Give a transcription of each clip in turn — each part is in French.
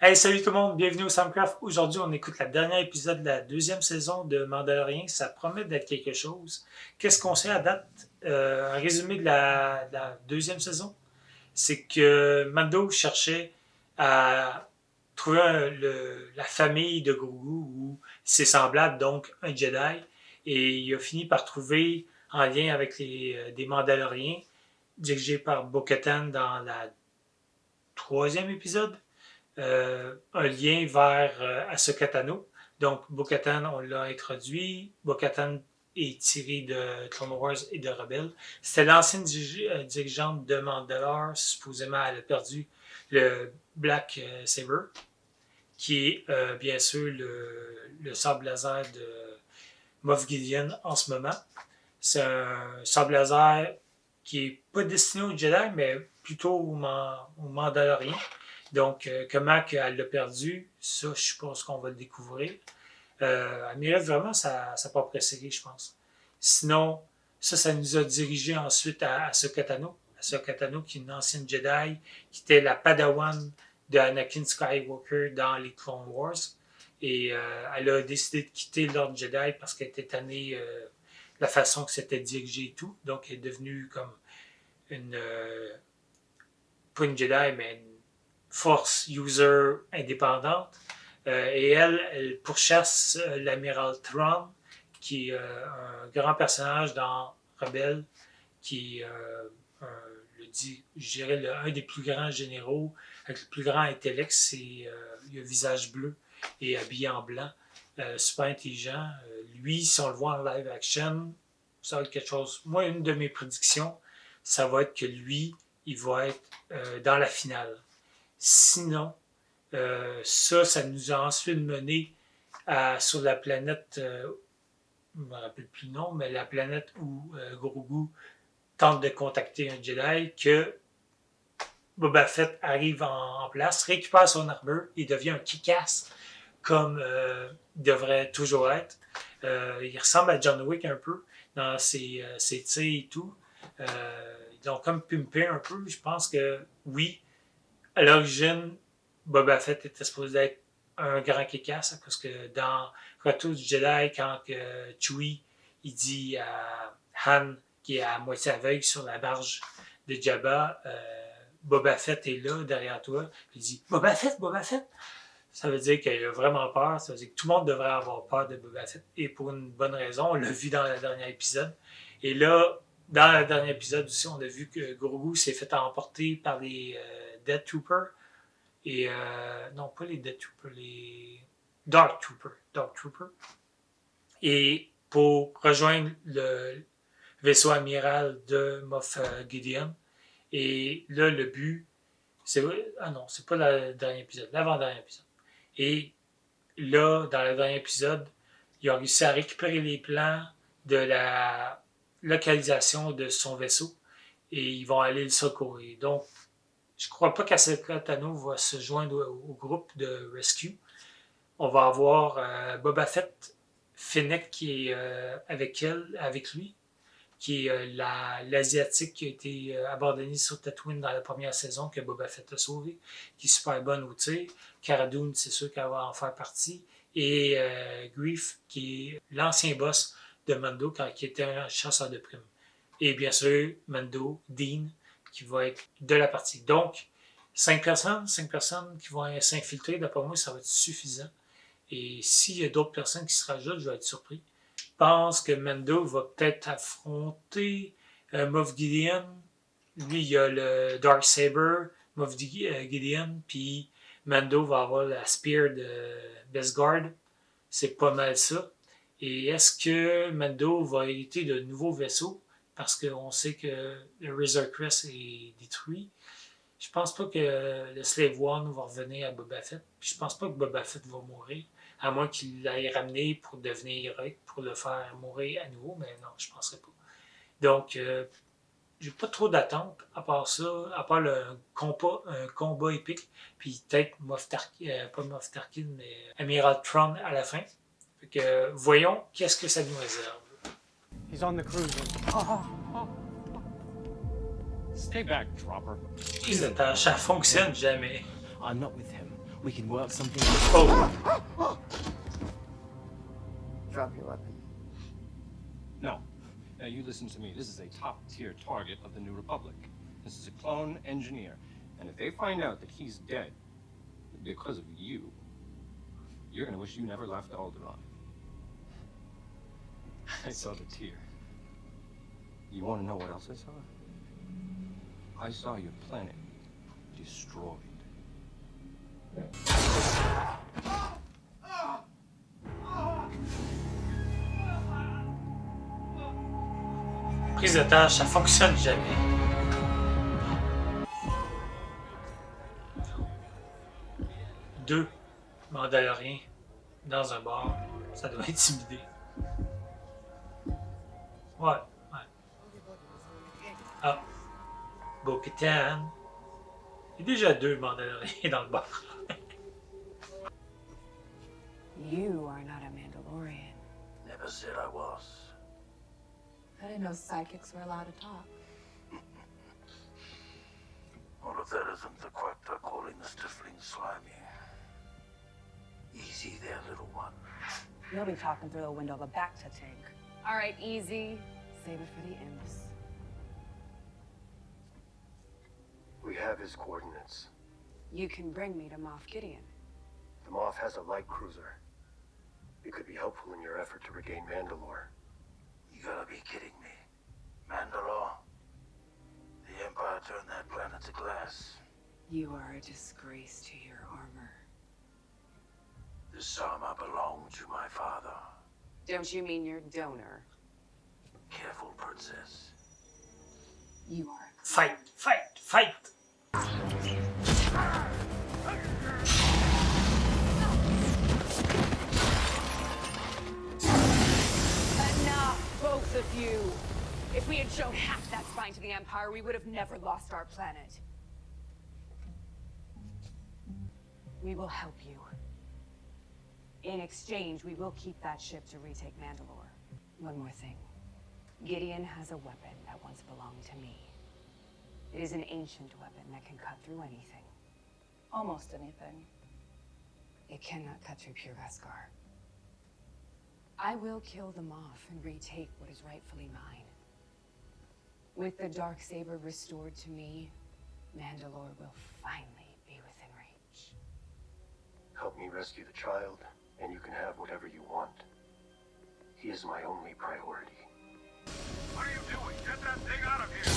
Hey, salut tout le monde, bienvenue au Soundcraft. Aujourd'hui, on écoute le dernier épisode de la deuxième saison de Mandalorian. Ça promet d'être quelque chose. Qu'est-ce qu'on sait à date? Un résumé de la deuxième saison, c'est que Mando cherchait à trouver la famille de Grogu ou ses semblables, donc un Jedi. Et il a fini par trouver, en lien avec des Mandaloriens, dirigés par Bo-Katan dans la troisième épisode, un lien vers Ahsoka Tano. Donc, Bo-Katan, on l'a introduit. Bo-Katan est tiré de Clone Wars et de Rebels. C'était l'ancienne dirigeante de Mandalore. Supposément, elle a perdu le Black Saber, qui est bien sûr le sabre laser de Moff Gideon en ce moment. C'est un sabre laser qui est pas destiné aux Jedi, mais plutôt aux Mandaloriens. Donc, comment elle l'a perdu, ça, je suppose qu'on va le découvrir. Elle mérite vraiment sa propre série, je pense. Sinon, ça nous a dirigé ensuite à Ahsoka Tano. Ahsoka Tano, qui est une ancienne Jedi, qui était la Padawan de Anakin Skywalker dans les Clone Wars. Et elle a décidé de quitter l'Ordre Jedi parce qu'elle était tannée la façon que c'était dirigé et tout. Donc, elle est devenue comme une... pas une Jedi, mais une force user indépendante. Et elle pourchasse l'amiral Thrawn, qui est un grand personnage dans Rebelle, qui est je dirais un des plus grands généraux, avec le plus grand intellect. Il a le visage bleu et habillé en blanc. Super intelligent. Lui, si on le voit en live action, ça va être quelque chose. Moi, une de mes prédictions, ça va être que lui, il va être dans la finale. Sinon, ça nous a ensuite mené sur la planète, je ne me rappelle plus le nom, mais la planète où Grogu tente de contacter un Jedi, que Boba Fett arrive en place, récupère son armure et devient un kick-ass comme il devrait toujours être. Il ressemble à John Wick un peu dans ses tirs et tout. Ils ont comme pimpé un peu. Je pense que oui, à l'origine, Boba Fett était supposé être un grand kick-ass parce que dans Retour du Jedi, quand Chewie il dit à Han, qui est à moitié aveugle sur la barge de Jabba, Boba Fett est là, derrière toi. Il dit Boba Fett, Boba Fett. Ça veut dire qu'il a vraiment peur. Ça veut dire que tout le monde devrait avoir peur de Boba Fett. Et pour une bonne raison, on l'a vu dans le dernier épisode. Et là, dans le dernier épisode aussi, on a vu que Grogu s'est fait emporter par les Death Troopers. Et non, pas les Death Troopers, les Dark Troopers. Et pour rejoindre le vaisseau amiral de Moff Gideon. Et là, le but, c'est... Ah non, c'est pas le dernier épisode, l'avant-dernier épisode. Et là, dans le dernier épisode, ils ont réussi à récupérer les plans de la localisation de son vaisseau et ils vont aller le secourir. Donc, je ne crois pas qu'Ahsoka Tano va se joindre au groupe de Rescue. On va avoir Boba Fett, Fennec qui est avec lui, qui est l'Asiatique qui a été abandonnée sur Tatooine dans la première saison, que Boba Fett a sauvé, qui est super bonne au tir. Cara Dune, c'est sûr qu'elle va en faire partie. Et Greef, qui est l'ancien boss de Mando, qui était un chasseur de primes. Et bien sûr, Mando, Dean, qui va être de la partie. Donc, 5 personnes qui vont s'infiltrer, d'après moi, ça va être suffisant. Et s'il y a d'autres personnes qui se rajoutent, je vais être surpris. Je pense que Mando va peut-être affronter Moff Gideon. Lui, il a le Dark Saber, Moff Gideon, puis Mando va avoir la Spear de Beskar. C'est pas mal ça. Et est-ce que Mando va hériter de nouveaux vaisseaux? Parce qu'on sait que le Razor Crest est détruit. Je pense pas que le Slave One va revenir à Boba Fett. Puis je pense pas que Boba Fett va mourir. À moins qu'il l'ait ramené pour devenir héroïque, pour le faire mourir à nouveau. Mais non, je penserais pas. Donc, j'ai pas trop d'attentes à part ça, à part un combat épique. Puis peut-être pas Moff Tarkin, mais Amiral Thrawn à la fin. Fait que voyons qu'est-ce que ça nous réserve. He's on the cruiser. Stay back, dropper. Ça fonctionne jamais. I'm not with him. We can work something. Oh! Drop your weapon. No. Now you listen to me. This is a top-tier target of the New Republic. This is a clone engineer. And if they find out that he's dead because of you, you're gonna wish you never left Alderaan. I saw the tear. You wanna know what else I saw? I saw your planet destroyed. Prise d'otage, ça fonctionne jamais. Deux Mandaloriens dans un bar, ça doit intimider. Ouais. Ah, Bo-Katan. Il y a déjà deux Mandaloriens dans le bar. You are not a Mandalorian. Never said I was. I didn't know psychics were allowed to talk. All of that isn't the quack they're calling the Stifling Slimy. Easy there, little one. You'll be talking through the window of a Bacta tank. All right, easy. Save it for the imps. We have his coordinates. You can bring me to Moff Gideon. The Moff has a light cruiser. It could be helpful in your effort to regain Mandalore. You gotta be kidding me. Mandalore? The Empire turned that planet to glass. You are a disgrace to your armor. This armor belonged to my father. Don't you mean your donor? Careful, princess. You are a Fight, fight, fight! Enough, both of you! If we had shown half that spine to the Empire, we would have never lost our planet. We will help you. In exchange, we will keep that ship to retake Mandalore. One more thing. Gideon has a weapon that once belonged to me. It is an ancient weapon that can cut through anything. Almost anything. It cannot cut through pure Beskar. I will kill them off and retake what is rightfully mine. With the Darksaber restored to me, Mandalore will finally be within reach. Help me rescue the child, and you can have whatever you want. He is my only priority. What are you doing? Get that thing out of here!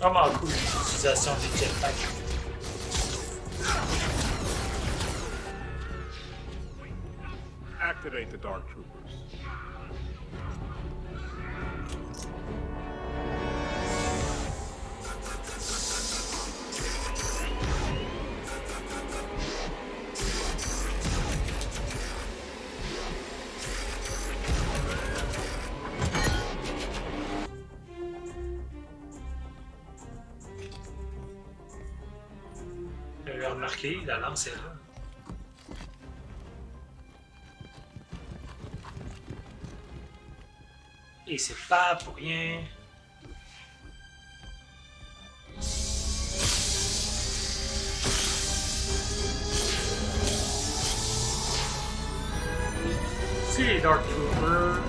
Vraiment cool l'utilisation des jetpacks. Activate the Dark Troopers. Vous l'avez remarqué, la lance est là. Et c'est pas pour rien. C'est les Dark Troopers.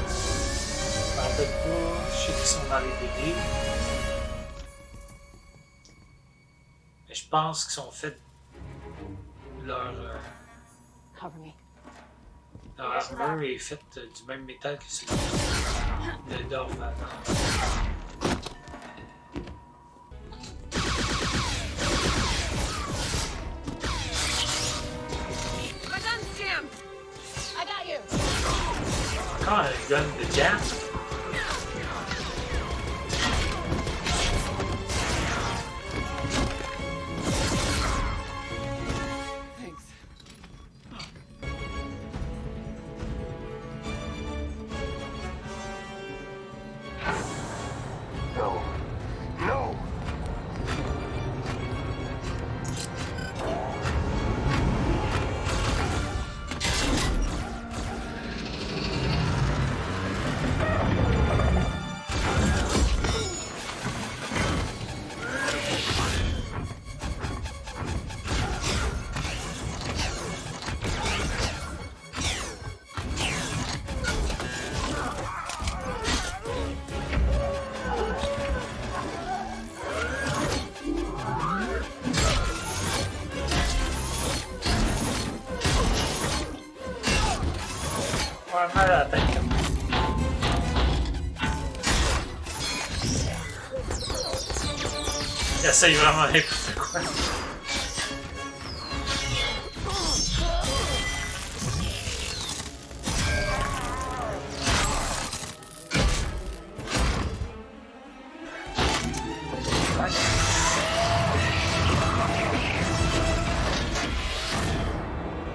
Je m'en rappelle pas. Je sais qu'ils sont dans les BD. Mais je pense qu'ils sont faits leur. Cover me. Leur armure est faite du même métal que celui de Darth Vader. My gun's jammed! I got you! Encore un gun de jam. Thanks. No. No! Il essaye vraiment n'importe quoi.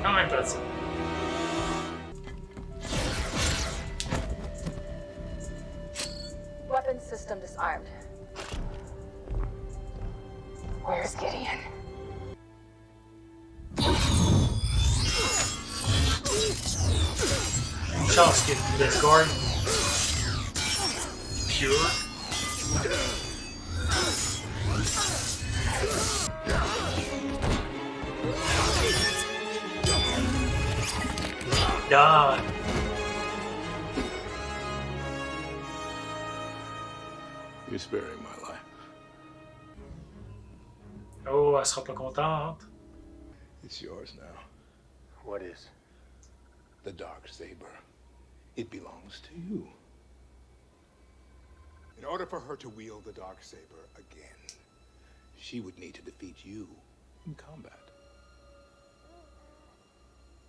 Quand même pratique. Weapon system disarmed. Where's Gideon? Une chance qu'il y ait du Deathguard. Pure. God. You're sparing my life. Oh, elle sera pas contente. It's yours now. What is? The dark saber. It belongs to you. In order for her to wield the dark saber again, she would need to defeat you in combat.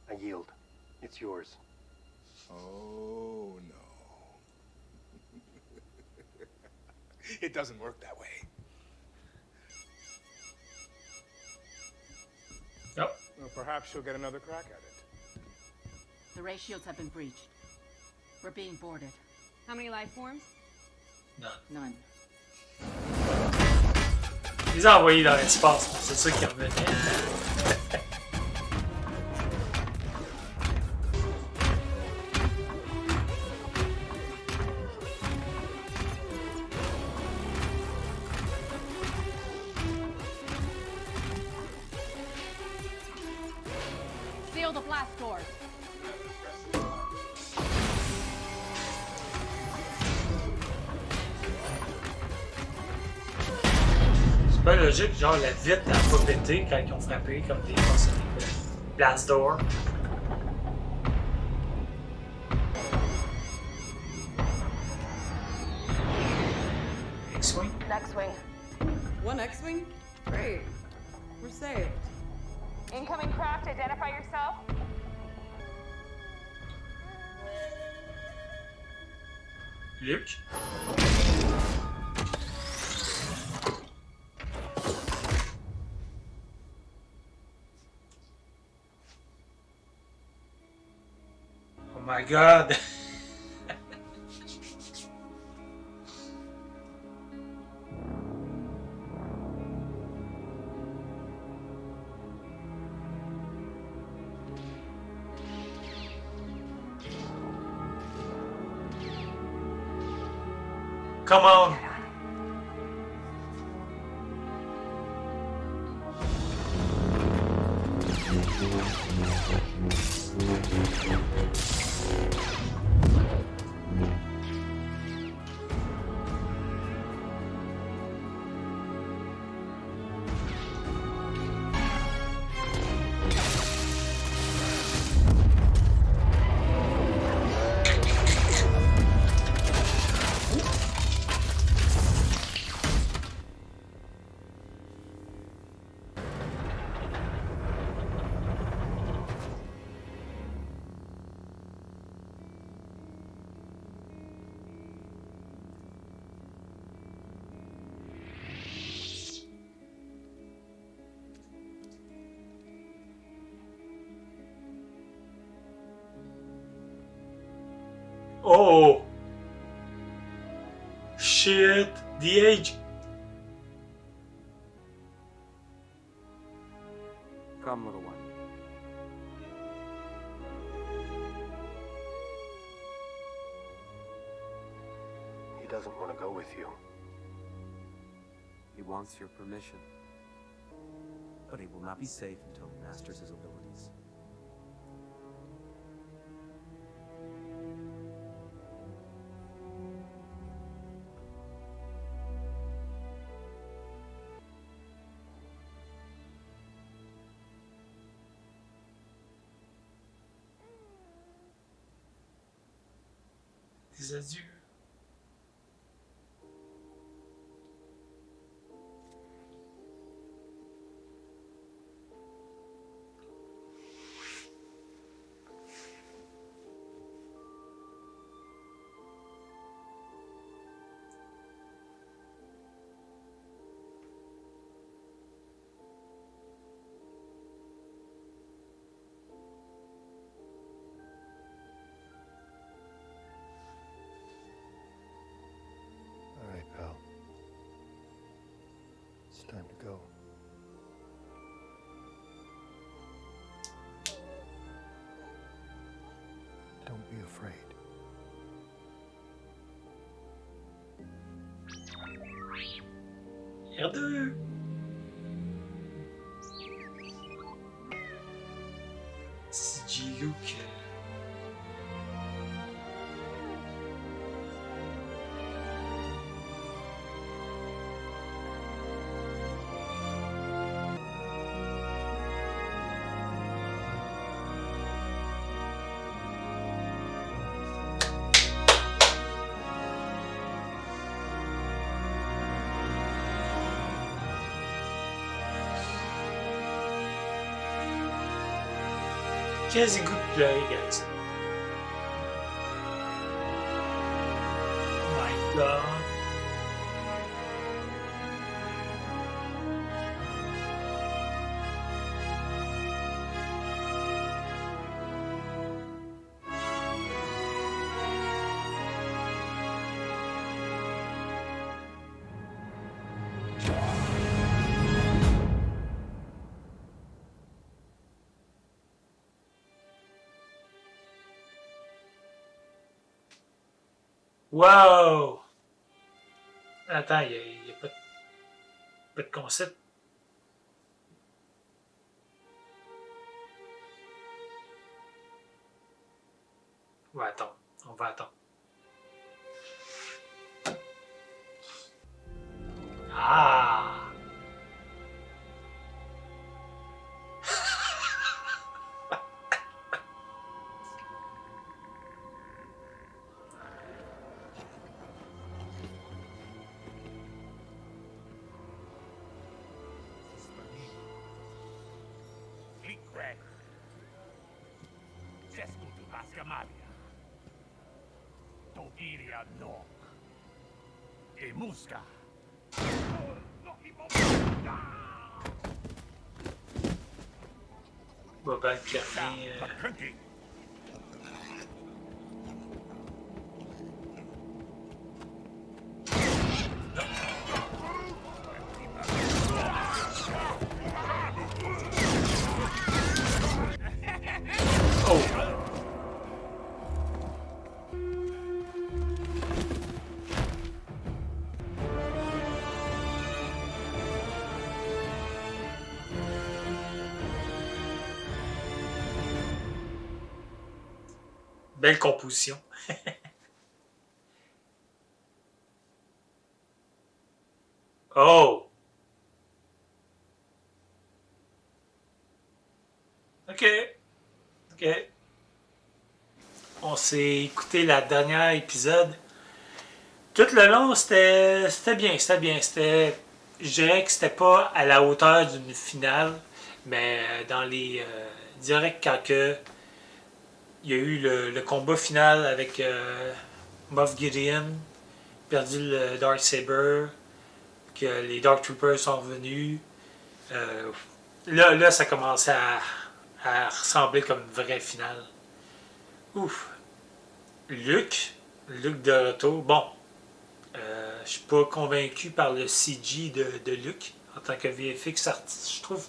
I yield. It's yours. Oh, no. It doesn't work that way. Yep. Well, perhaps she'll get another crack at it. The ray shields have been breached. We're being boarded. How many life forms? Non. None. Ils les ont envoyés dans l'espace, c'est ça qui revenait. Seal the blast doors. C'est pas logique, genre la vitre n'a pas pété quand ils ont frappé comme des forces de blast door. X-Wing? Next wing. One X-Wing? Great. We're saved. Incoming craft, identify yourself. Luke? Oh my god! Come on! Oh! Shit! The age! Come, little one. He doesn't want to go with you. He wants your permission. But he will not be safe until he masters his abilities. Des adieux. It's time to go. Don't be afraid. R2! CG Luke. Quasi goût de pleurer, guys. Oh my god. Wow! Attends, il n'y a pas de concept. Ouais, attends. On va attendre. Ah! Bobal qui revient. Oh! Belle composition. Oh! Ok. Ok. On s'est écouté la dernière épisode. Tout le long, c'était bien. Je dirais que c'était pas à la hauteur d'une finale, mais dans les directs quand que il y a eu le combat final avec Moff Gideon, perdu le Darksaber, que les Dark Troopers sont revenus. Là, ça commençait à ressembler comme une vraie finale. Ouf! Luke de retour. Bon, je suis pas convaincu par le CG de Luke en tant que VFX artiste. Je trouve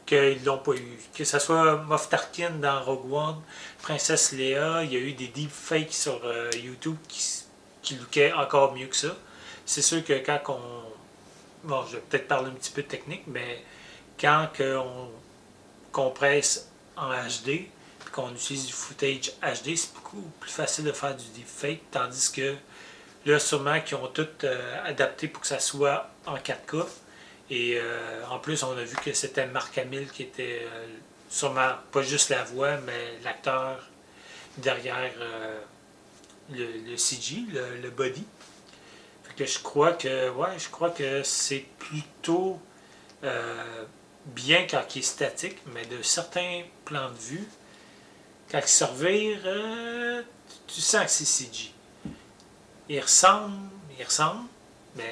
qu'ils l'ont pas eu. Que ce soit Moff Tarkin dans Rogue One, Princesse Leia, il y a eu des deepfakes sur YouTube qui lookaient encore mieux que ça. C'est sûr que quand on... Bon, je vais peut-être parler un petit peu de technique, mais quand on compresse en HD, puis qu'on utilise du footage HD, c'est beaucoup plus facile de faire du deepfake, tandis que là, sûrement qu'ils ont tout adapté pour que ça soit en 4K. Et en plus, on a vu que c'était Mark Hamill qui était sûrement pas juste la voix, mais l'acteur derrière le CG, le body. Fait que je crois que c'est plutôt bien quand il est statique, mais de certains plans de vue, quand il se revire, tu sens que c'est CG. Il ressemble, mais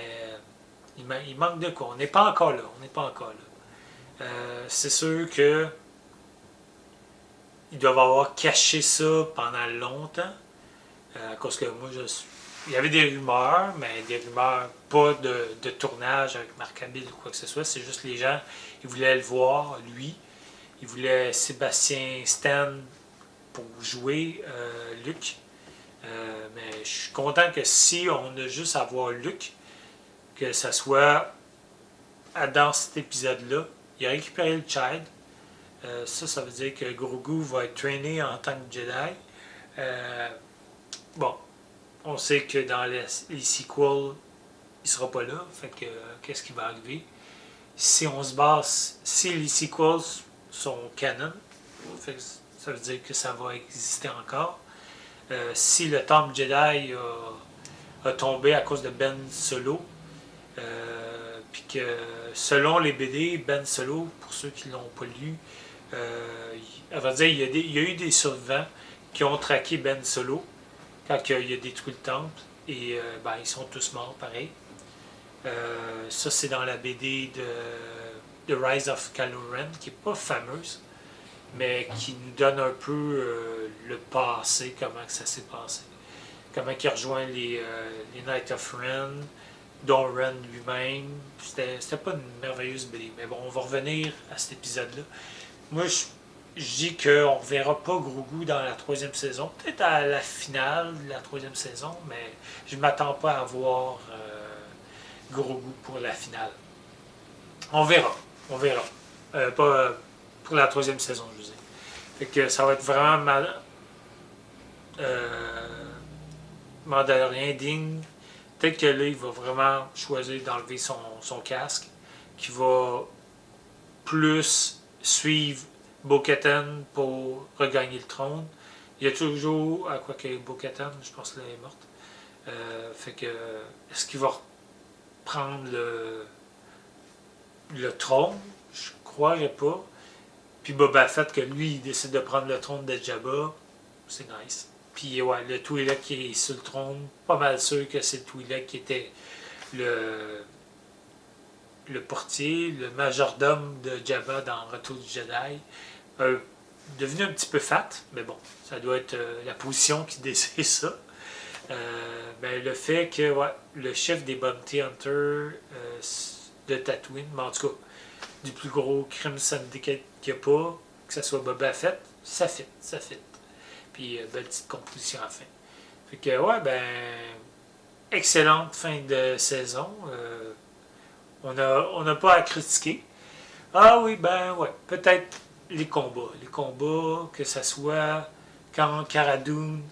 il manque de quoi. On n'est pas encore là. C'est sûr que ils doivent avoir caché ça pendant longtemps. À cause que moi, il y avait des rumeurs, mais des rumeurs pas de tournage avec Mark Hamill ou quoi que ce soit. C'est juste les gens, ils voulaient le voir, lui. Ils voulaient Sébastien Stan pour jouer Luke. Mais je suis content que si on a juste à voir Luke, que ça soit dans cet épisode-là. Il a récupéré le Child. Ça veut dire que Grogu va être traîné en tant que Jedi. Bon, on sait que dans les sequels, il sera pas là. Fait que qu'est-ce qui va arriver? Si on se base, si les sequels sont canon, fait que ça veut dire que ça va exister encore. Si le temple Jedi a tombé à cause de Ben Solo, puis que selon les BD, Ben Solo, pour ceux qui ne l'ont pas lu, à vrai dire, il y a eu des survivants qui ont traqué Ben Solo quand il a détruit le temple, et ils sont tous morts pareil. Ça, c'est dans la BD de Rise of Kylo Ren, qui n'est pas fameuse, mais qui nous donne un peu le passé, comment que ça s'est passé. Comment il a rejoint les Knights of Ren, dont Ren lui-même. C'était pas une merveilleuse BD. Mais bon, on va revenir à cet épisode-là. Moi, je dis qu'on ne reverra pas Grogu dans la 3e saison. Peut-être à la finale de la 3e saison, mais je ne m'attends pas à voir Grogu pour la finale. On verra. On verra. Pas pour la 3e saison, je veux dire. Fait que ça va être vraiment Mandalorian digne. Peut-être que là, il va vraiment choisir d'enlever son casque, qui va plus suivre Bo-Katan pour regagner le trône. Il y a toujours, à quoi que Bo-Katan, je pense qu'elle est morte. Fait que, est-ce qu'il va reprendre le trône? Je croirais pas. Puis Boba Fett, que lui, il décide de prendre le trône de Jabba, c'est nice. Puis ouais, le Twi'lek qui est sur le trône, pas mal sûr que c'est le Twi'lek qui était le portier, le majordome de Jabba dans Retour du Jedi. Devenu un petit peu fat, mais bon, ça doit être la position qui décide ça. Le fait que le chef des Bounty Hunters de Tatooine, mais en tout cas, du plus gros crime syndicate qu'il n'y a pas, que ce soit Boba Fett, ça fit. Puis belle petite composition à la fin. Fait que excellente fin de saison. On n'a pas à critiquer. Ah oui, peut-être les combats. Les combats, que ce soit quand Cara Dune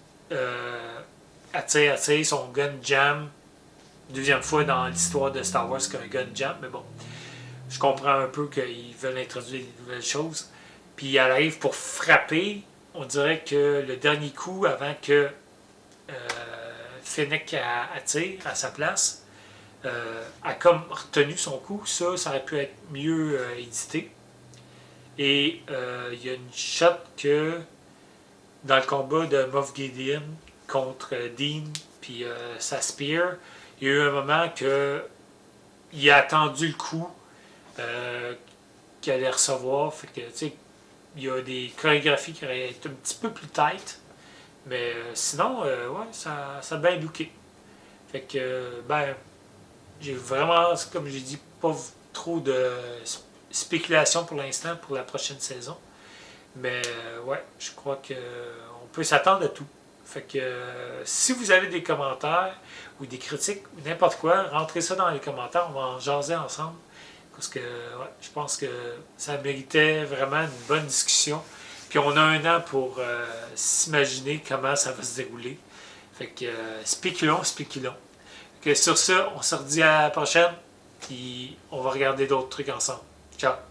attire son gun jam, deuxième fois dans l'histoire de Star Wars qu'un gun jam, mais bon, je comprends un peu qu'ils veulent introduire des nouvelles choses. Puis elle arrive pour frapper. On dirait que le dernier coup, avant que Fennec attire à sa place, a comme retenu son coup. Ça aurait pu être mieux édité. Et il y a une shot que, dans le combat de Moff Gideon contre Dean, puis sa spear, il y a eu un moment que il a attendu le coup qu'il allait recevoir. Fait que, tu sais, il y a des chorégraphies qui auraient été un petit peu plus tight. Mais sinon, ça a bien looké. Fait que, j'ai vraiment, comme j'ai dit, pas trop de spéculation pour l'instant pour la prochaine saison. Mais je crois qu'on peut s'attendre à tout. Fait que si vous avez des commentaires ou des critiques ou n'importe quoi, rentrez ça dans les commentaires, on va en jaser ensemble. Parce que je pense que ça méritait vraiment une bonne discussion. Puis on a un an pour s'imaginer comment ça va se dérouler. Fait que spéculons. Que sur ça, on se redit à la prochaine. Puis on va regarder d'autres trucs ensemble. Ciao!